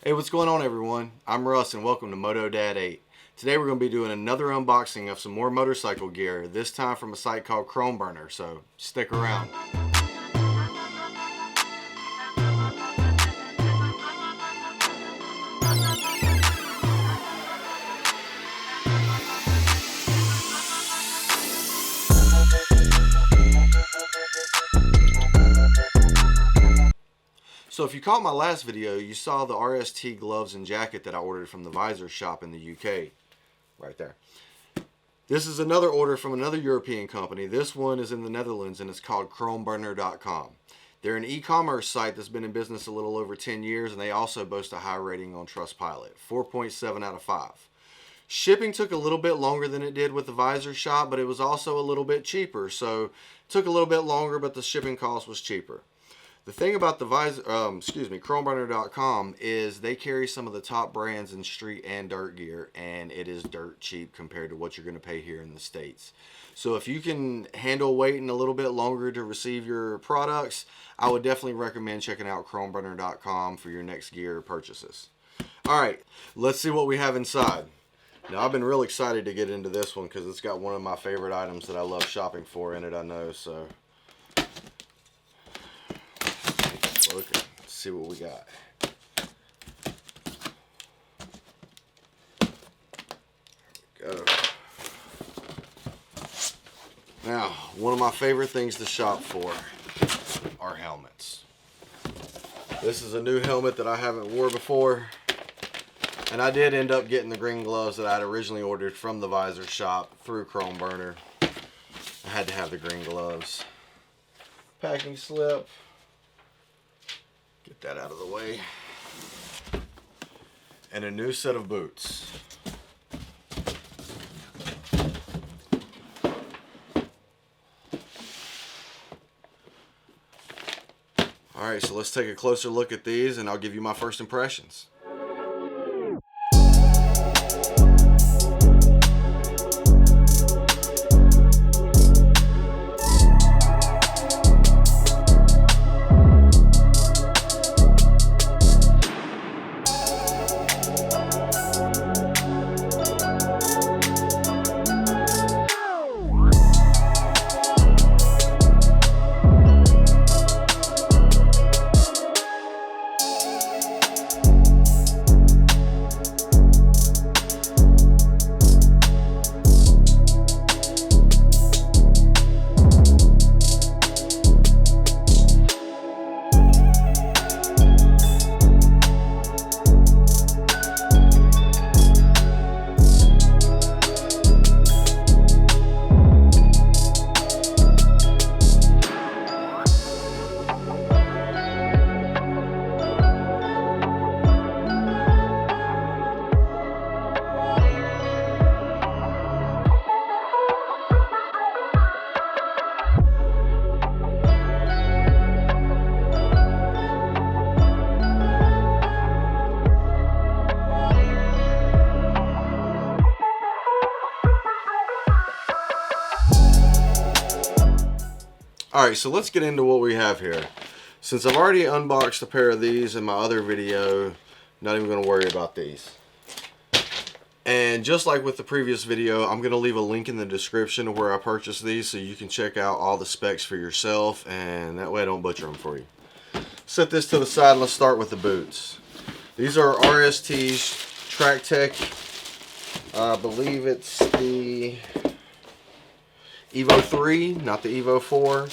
Hey, what's going on, everyone? I'm Russ and welcome to Moto Dad 8. Today we're going to be doing another unboxing of some more motorcycle gear, this time from a site called Chromebruner, so stick around. So if you caught my last video, you saw the RST gloves and jacket that I ordered from the Visor shop in the UK. Right there. This is another order from another European company. This one is in the Netherlands and it's called Chromebruner.com. They're an e-commerce site that's been in business a little over 10 years and they also boast a high rating on Trustpilot, 4.7 out of 5. Shipping took a little bit longer than it did with the Visor shop, but it was also a little bit cheaper. So it took a little bit longer, but the shipping cost was cheaper. The thing about the Chromebruner.com is they carry some of the top brands in street and dirt gear, and it is dirt cheap compared to what you're going to pay here in the States. So if you can handle waiting a little bit longer to receive your products, I would definitely recommend checking out Chromebruner.com for your next gear purchases. Alright, let's see what we have inside. Now, I've been real excited to get into this one because it's got one of my favorite items that I love shopping for in it, I know, so okay, let's see what we got. There we go. Now, one of my favorite things to shop for are helmets. This is a new helmet that I haven't worn before. And I did end up getting the green gloves that I had originally ordered from the Visor shop through Chromebruner. I had to have the green gloves. Packing slip. Get that out of the way. And a new set of boots. Alright, so let's take a closer look at these and I'll give you my first impressions. Alright, so let's get into what we have here. Since I've already unboxed a pair of these in my other video, not even going to worry about these. And just like with the previous video, I'm going to leave a link in the description of where I purchased these so you can check out all the specs for yourself, and that way I don't butcher them for you. Set this to the side and let's start with the boots. These are RST's Track Tech. I believe it's the Evo 3, not the Evo 4.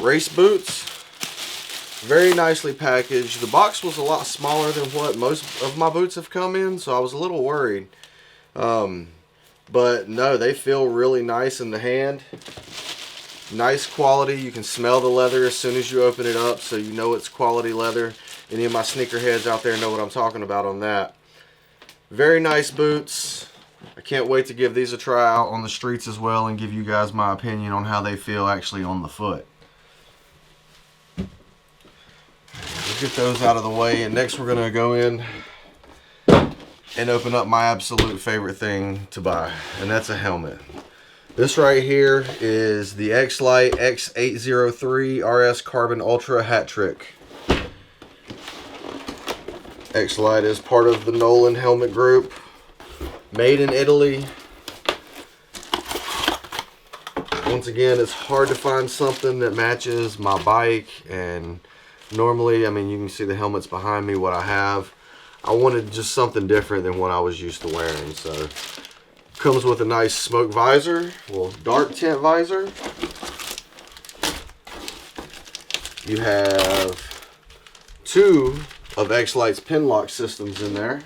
Race boots. Very nicely packaged. The box was a lot smaller than what most of my boots have come in, so I was a little worried. But no, they feel really nice in the hand. Nice quality. You can smell the leather as soon as you open it up, so you know it's quality leather. Any of my sneakerheads out there know what I'm talking about on that. Very nice boots. I can't wait to give these a try out on the streets as well and give you guys my opinion on how they feel actually on the foot. We'll get those out of the way, and next we're going to go in and open up my absolute favorite thing to buy, and that's a helmet. This right here is the X-Lite X-803 RS Carbon Ultra Hat Trick. X-Lite is part of the Nolan helmet group. Made in Italy. Once again, it's hard to find something that matches my bike, and normally, I mean, you can see the helmets behind me, what I have. I wanted just something different than what I was used to wearing, so comes with a nice smoke visor, well, dark tint visor. You have 2 of X-Lite's pin lock systems in there.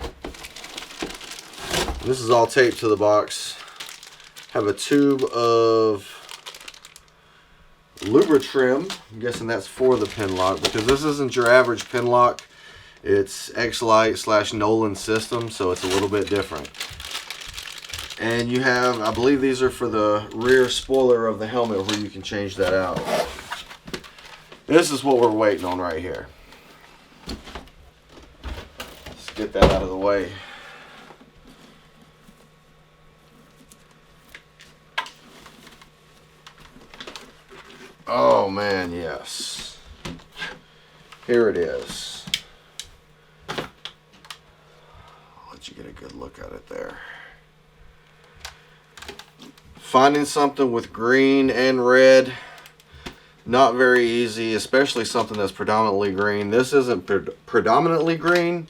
This is all taped to the box. Have a tube of Lubritrim. I'm guessing that's for the pin lock, because this isn't your average pin lock. It's X-Lite / Nolan system, so it's a little bit different. And you have, I believe these are for the rear spoiler of the helmet, where you can change that out. This is what we're waiting on right here. Let's get that out of the way. Oh man, yes. Here it is. I'll let you get a good look at it there. Finding something with green and red, not very easy, especially something that's predominantly green. This isn't predominantly green,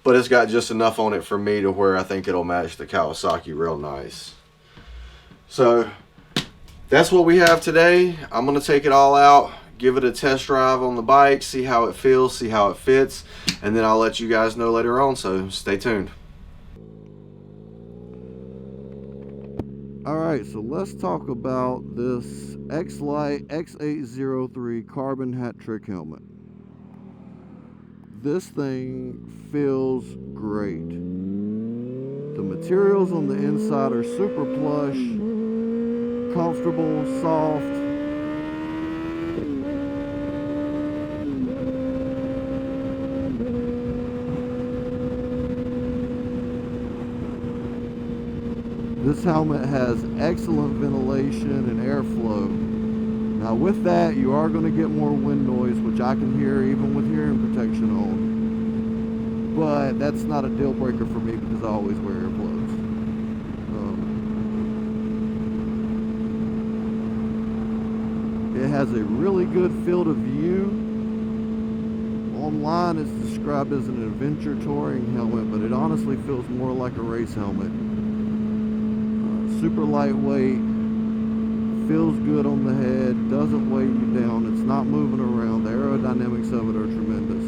but it's got just enough on it for me to where I think it'll match the Kawasaki real nice. So that's what we have today. I'm going to take it all out, give it a test drive on the bike, see how it feels, see how it fits, and then I'll let you guys know later on, so stay tuned. Alright, so let's talk about this X-Lite X-803 carbon hat trick helmet. This thing feels great. The materials on the inside are super plush, comfortable, soft. This helmet has excellent ventilation and airflow. Now with that, you are going to get more wind noise, which I can hear even with hearing protection on. But that's not a deal breaker for me because I always wear earplugs. It has a really good field of view. Online it's described as an adventure touring helmet, but it honestly feels more like a race helmet. Super lightweight, feels good on the head, doesn't weigh you down, it's not moving around. The aerodynamics of it are tremendous.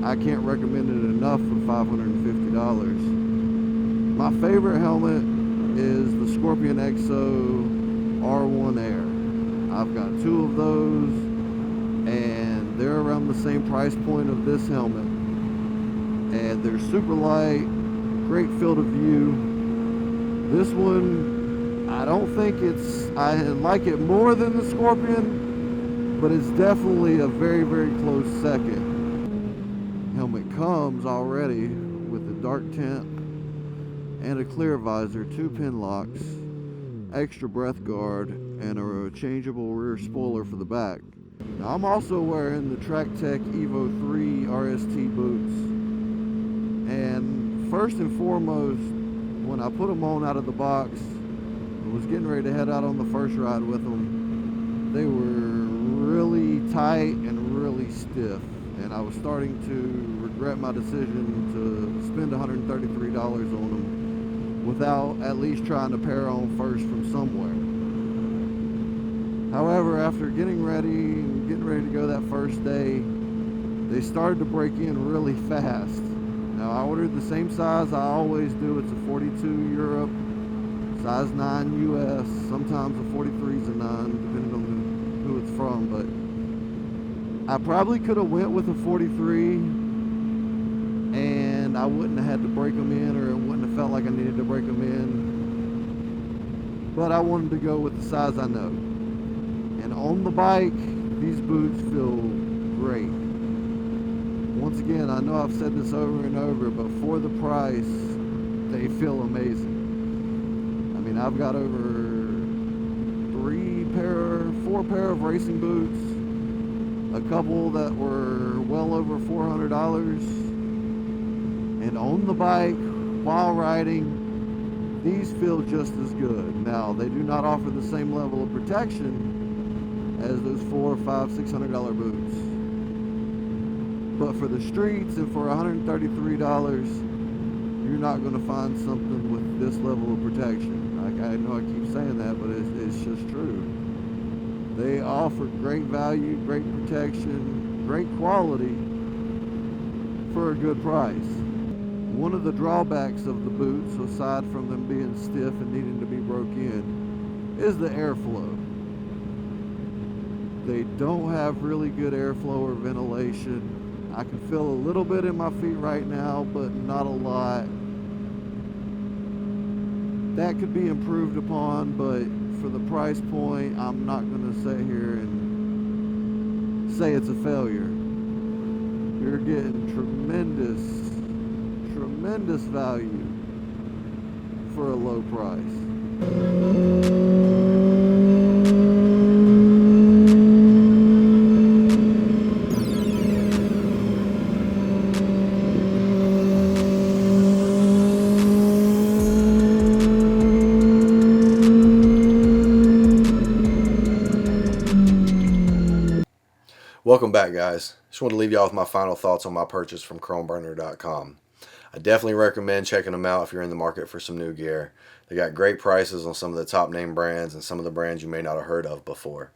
I can't recommend it enough for $550. My favorite helmet is the Scorpion XO R1 Air. I've got 2 of those, and they're around the same price point of this helmet. And they're super light, great field of view. This one, I don't think I like it more than the Scorpion, but it's definitely a very, very close second. Helmet comes already with a dark tint and a clear visor, 2 pin locks, extra breath guard, and a changeable rear spoiler for the back. Now I'm also wearing the TrackTech Evo 3 RST boots, and first and foremost, when I put them on out of the box, I was getting ready to head out on the first ride with them. They were really tight and really stiff, and I was starting to regret my decision to spend $133 on them without at least trying to pair on first from somewhere. However, after getting ready to go that first day, they started to break in really fast. Now I ordered the same size I always do. It's a 42 Europe, size 9 US. Sometimes a 43 is a 9, depending on who it's from. But I probably could have went with a 43, and I wouldn't have had to break them in, or it wouldn't have felt like I needed to break them in. But I wanted to go with the size I know. And on the bike, these boots feel great. Once again, I know I've said this over and over, but for the price, they feel amazing. I mean, I've got over 4 pair of racing boots, a couple that were over $400 and own the bike while riding, these feel just as good. Now, they do not offer the same level of protection as those $400, $500, $600 boots. But for the streets and for $133, you're not going to find something with this level of protection. I know I keep saying that, but it's just true. They offer great value, great protection, great quality for a good price. One of the drawbacks of the boots, aside from them being stiff and needing to be broke in, is the airflow. They don't have really good airflow or ventilation. I can feel a little bit in my feet right now, but not a lot. That could be improved upon, but for the price point, I'm not going to sit here and say it's a failure. You're getting tremendous value for a low price. Welcome back, guys. Just want to leave y'all with my final thoughts on my purchase from Chromebruner.com. I definitely recommend checking them out if you're in the market for some new gear. They got great prices on some of the top name brands and some of the brands you may not have heard of before.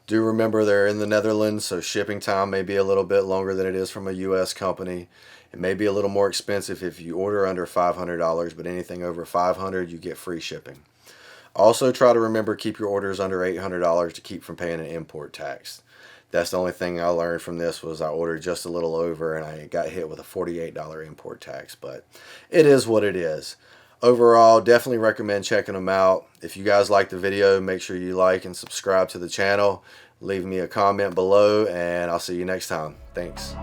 Do remember they're in the Netherlands, so shipping time may be a little bit longer than it is from a US company. It may be a little more expensive if you order under $500, but anything over $500 you get free shipping. Also, try to remember keep your orders under $800 to keep from paying an import tax. That's the only thing I learned from this was I ordered just a little over and I got hit with a $48 import tax, but it is what it is. Overall, definitely recommend checking them out. If you guys like the video, make sure you like and subscribe to the channel. Leave me a comment below and I'll see you next time. Thanks.